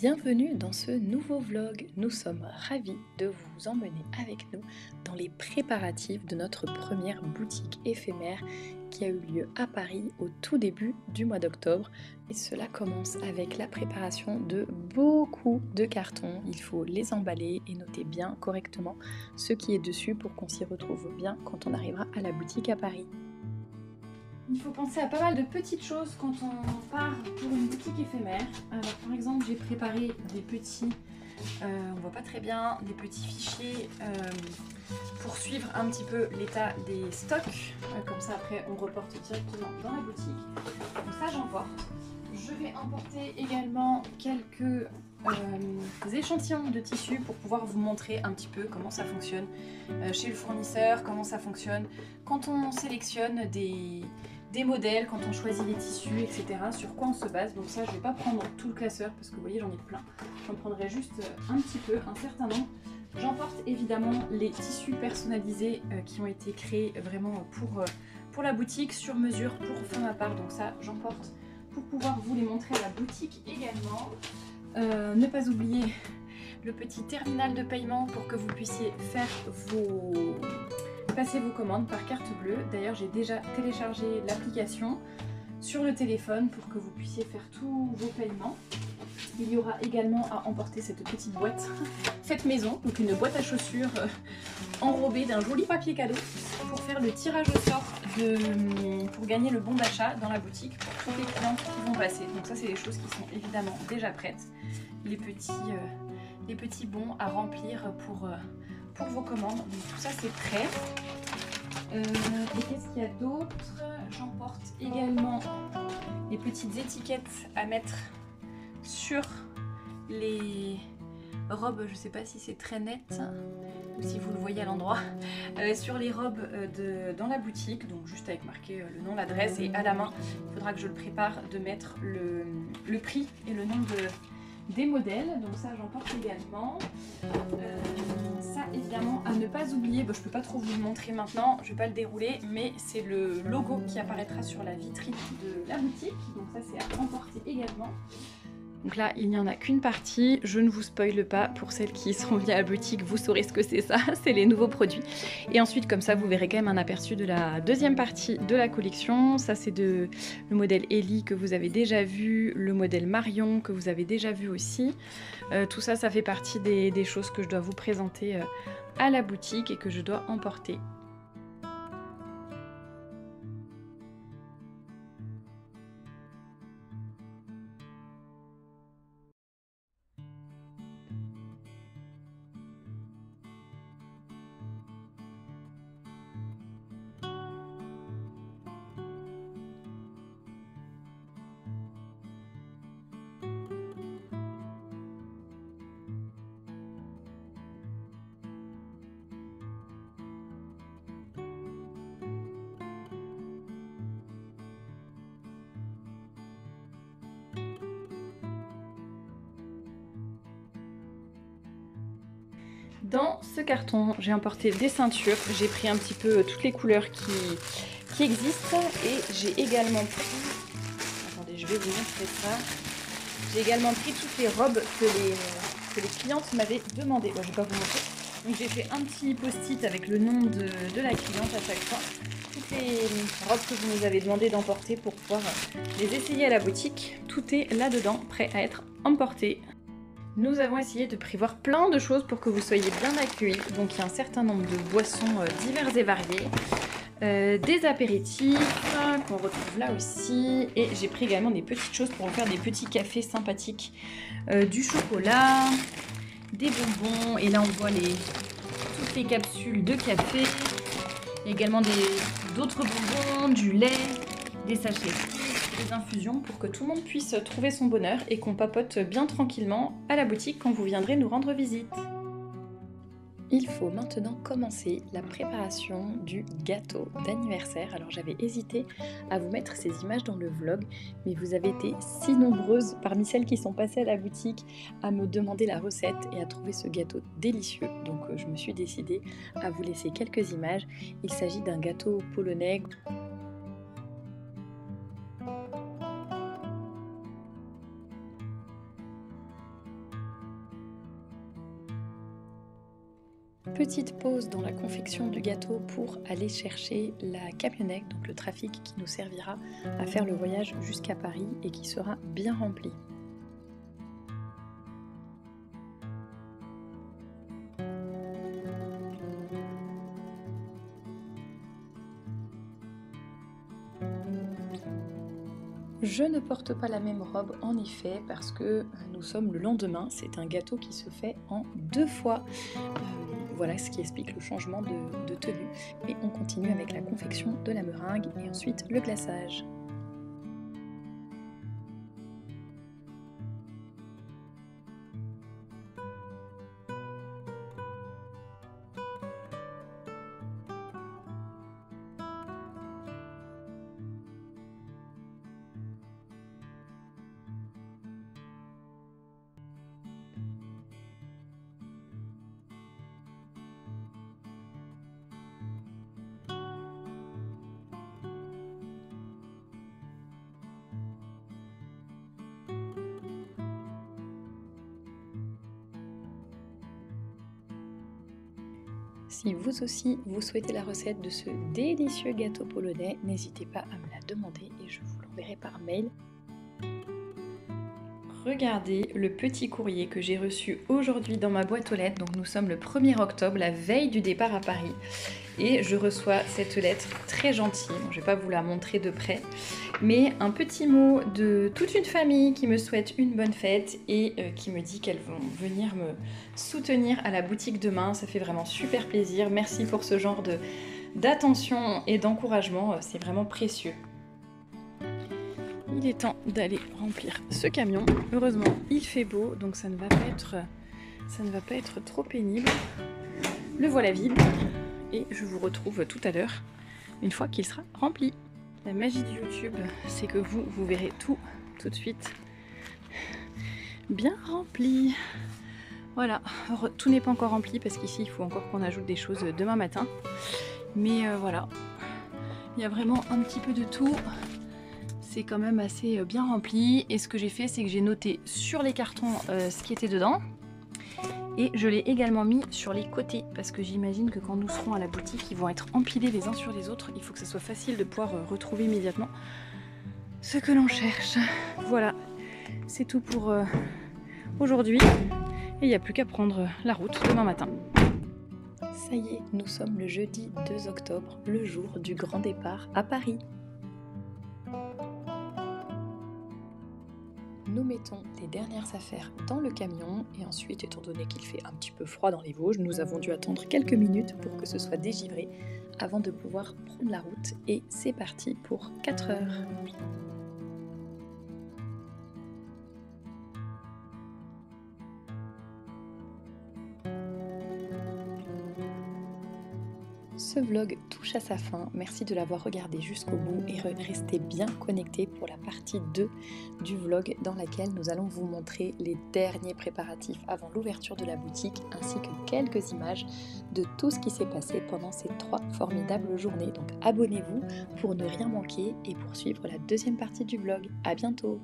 Bienvenue dans ce nouveau vlog. Nous sommes ravis de vous emmener avec nous dans les préparatifs de notre première boutique éphémère qui a eu lieu à Paris au tout début du mois d'octobre. Et cela commence avec la préparation de beaucoup de cartons. Il faut les emballer et noter bien correctement ce qui est dessus pour qu'on s'y retrouve bien quand on arrivera à la boutique à Paris. Il faut penser à pas mal de petites choses quand on part pour une boutique éphémère. Alors par exemple, j'ai préparé des petits, on voit pas très bien, des petits fichiers pour suivre un petit peu l'état des stocks. Comme ça après on reporte directement dans la boutique. Donc ça j'emporte. Je vais emporter également quelques échantillons de tissus pour pouvoir vous montrer un petit peu comment ça fonctionne chez le fournisseur, comment ça fonctionne quand on sélectionne des modèles, quand on choisit les tissus, etc. Sur quoi on se base. Donc ça je ne vais pas prendre tout le classeur parce que vous voyez j'en ai plein. J'en prendrai juste un petit peu, un certain nombre. J'emporte évidemment les tissus personnalisés qui ont été créés vraiment pour la boutique, sur mesure pour ma part. Donc ça j'emporte pour pouvoir vous les montrer à la boutique également. Ne pas oublier le petit terminal de paiement pour que vous puissiez faire passer vos commandes par carte bleue. D'ailleurs j'ai déjà téléchargé l'application sur le téléphone pour que vous puissiez faire tous vos paiements. Il y aura également à emporter cette petite boîte faite maison, donc une boîte à chaussures enrobée d'un joli papier cadeau pour faire le tirage au sort pour gagner le bon d'achat dans la boutique pour tous les clients qui vont passer. Donc ça c'est des choses qui sont évidemment déjà prêtes, les petits bons à remplir pour vos commandes. Donc tout ça c'est prêt. Et qu'est-ce qu'il y a d'autre? J'emporte également les petites étiquettes à mettre sur les robes, je sais pas si c'est très net ou si vous le voyez à l'endroit, sur les robes dans la boutique, donc juste avec marqué le nom, l'adresse, et à la main il faudra que je le prépare de mettre le prix et le nom des modèles. Donc ça j'emporte également. Ça évidemment à ne pas oublier, je peux pas trop vous le montrer maintenant, je vais pas le dérouler, mais c'est le logo qui apparaîtra sur la vitrine de la boutique, donc ça c'est à emporter également. Donc là, il n'y en a qu'une partie, je ne vous spoile pas, pour celles qui seront via la boutique, vous saurez ce que c'est ça, c'est les nouveaux produits. Et ensuite, comme ça, vous verrez quand même un aperçu de la deuxième partie de la collection. Ça, c'est le modèle Ellie que vous avez déjà vu, le modèle Marion que vous avez déjà vu aussi. Tout ça, ça fait partie des choses que je dois vous présenter à la boutique et que je dois emporter. Dans ce carton, j'ai emporté des ceintures, j'ai pris un petit peu toutes les couleurs qui existent et j'ai également pris, attendez je vais vous montrer ça, j'ai également pris toutes les robes que les clientes m'avaient demandé. Bon, je vais pas vous montrer. Donc j'ai fait un petit post-it avec le nom de la cliente à chaque fois, toutes les robes que vous nous avez demandé d'emporter pour pouvoir les essayer à la boutique. Tout est là-dedans, prêt à être emporté. Nous avons essayé de prévoir plein de choses pour que vous soyez bien accueillis. Donc il y a un certain nombre de boissons diverses et variées, des apéritifs qu'on retrouve là aussi. Et j'ai pris également des petites choses pour vous faire des petits cafés sympathiques, du chocolat, des bonbons. Et là on voit toutes les capsules de café. Il y a également d'autres bonbons, du lait, des sachets, des infusions pour que tout le monde puisse trouver son bonheur et qu'on papote bien tranquillement à la boutique quand vous viendrez nous rendre visite. Il faut maintenant commencer la préparation du gâteau d'anniversaire. Alors j'avais hésité à vous mettre ces images dans le vlog, mais vous avez été si nombreuses parmi celles qui sont passées à la boutique à me demander la recette et à trouver ce gâteau délicieux. Donc je me suis décidée à vous laisser quelques images. Il s'agit d'un gâteau polonais. Petite pause dans la confection du gâteau pour aller chercher la camionnette, donc le trafic qui nous servira à faire le voyage jusqu'à Paris et qui sera bien rempli. Je ne porte pas la même robe en effet parce que nous sommes le lendemain, c'est un gâteau qui se fait en 2 fois. Voilà ce qui explique le changement de tenue. Mais on continue avec la confection de la meringue et ensuite le glaçage. Si vous aussi vous souhaitez la recette de ce délicieux gâteau polonais, n'hésitez pas à me la demander et je vous l'enverrai par mail. Regardez le petit courrier que j'ai reçu aujourd'hui dans ma boîte aux lettres. Donc nous sommes le 1er octobre, la veille du départ à Paris. Et je reçois cette lettre très gentille. Bon, je ne vais pas vous la montrer de près. Mais un petit mot de toute une famille qui me souhaite une bonne fête et qui me dit qu'elles vont venir me soutenir à la boutique demain. Ça fait vraiment super plaisir. Merci pour ce genre d'attention et d'encouragement. C'est vraiment précieux. Il est temps d'aller remplir ce camion. Heureusement, il fait beau, donc ça ne va pas être trop pénible. Le voilà vide et je vous retrouve tout à l'heure, une fois qu'il sera rempli. La magie de YouTube, c'est que vous verrez tout de suite bien rempli. Voilà, tout n'est pas encore rempli parce qu'ici, il faut encore qu'on ajoute des choses demain matin. Mais voilà, il y a vraiment un petit peu de tout. C'est quand même assez bien rempli et ce que j'ai fait c'est que j'ai noté sur les cartons ce qui était dedans et je l'ai également mis sur les côtés parce que j'imagine que quand nous serons à la boutique ils vont être empilés les uns sur les autres, il faut que ça soit facile de pouvoir retrouver immédiatement ce que l'on cherche. Voilà, c'est tout pour aujourd'hui et il n'y a plus qu'à prendre la route demain matin. Ça y est, nous sommes le jeudi 2 octobre, le jour du grand départ à Paris. Nous mettons les dernières affaires dans le camion et ensuite, étant donné qu'il fait un petit peu froid dans les Vosges, nous avons dû attendre quelques minutes pour que ce soit dégivré avant de pouvoir prendre la route et c'est parti pour 4 heures. Ce vlog touche à sa fin, merci de l'avoir regardé jusqu'au bout et restez bien connectés pour la partie 2 du vlog dans laquelle nous allons vous montrer les derniers préparatifs avant l'ouverture de la boutique ainsi que quelques images de tout ce qui s'est passé pendant ces 3 formidables journées. Donc abonnez-vous pour ne rien manquer et pour suivre la deuxième partie du vlog. À bientôt!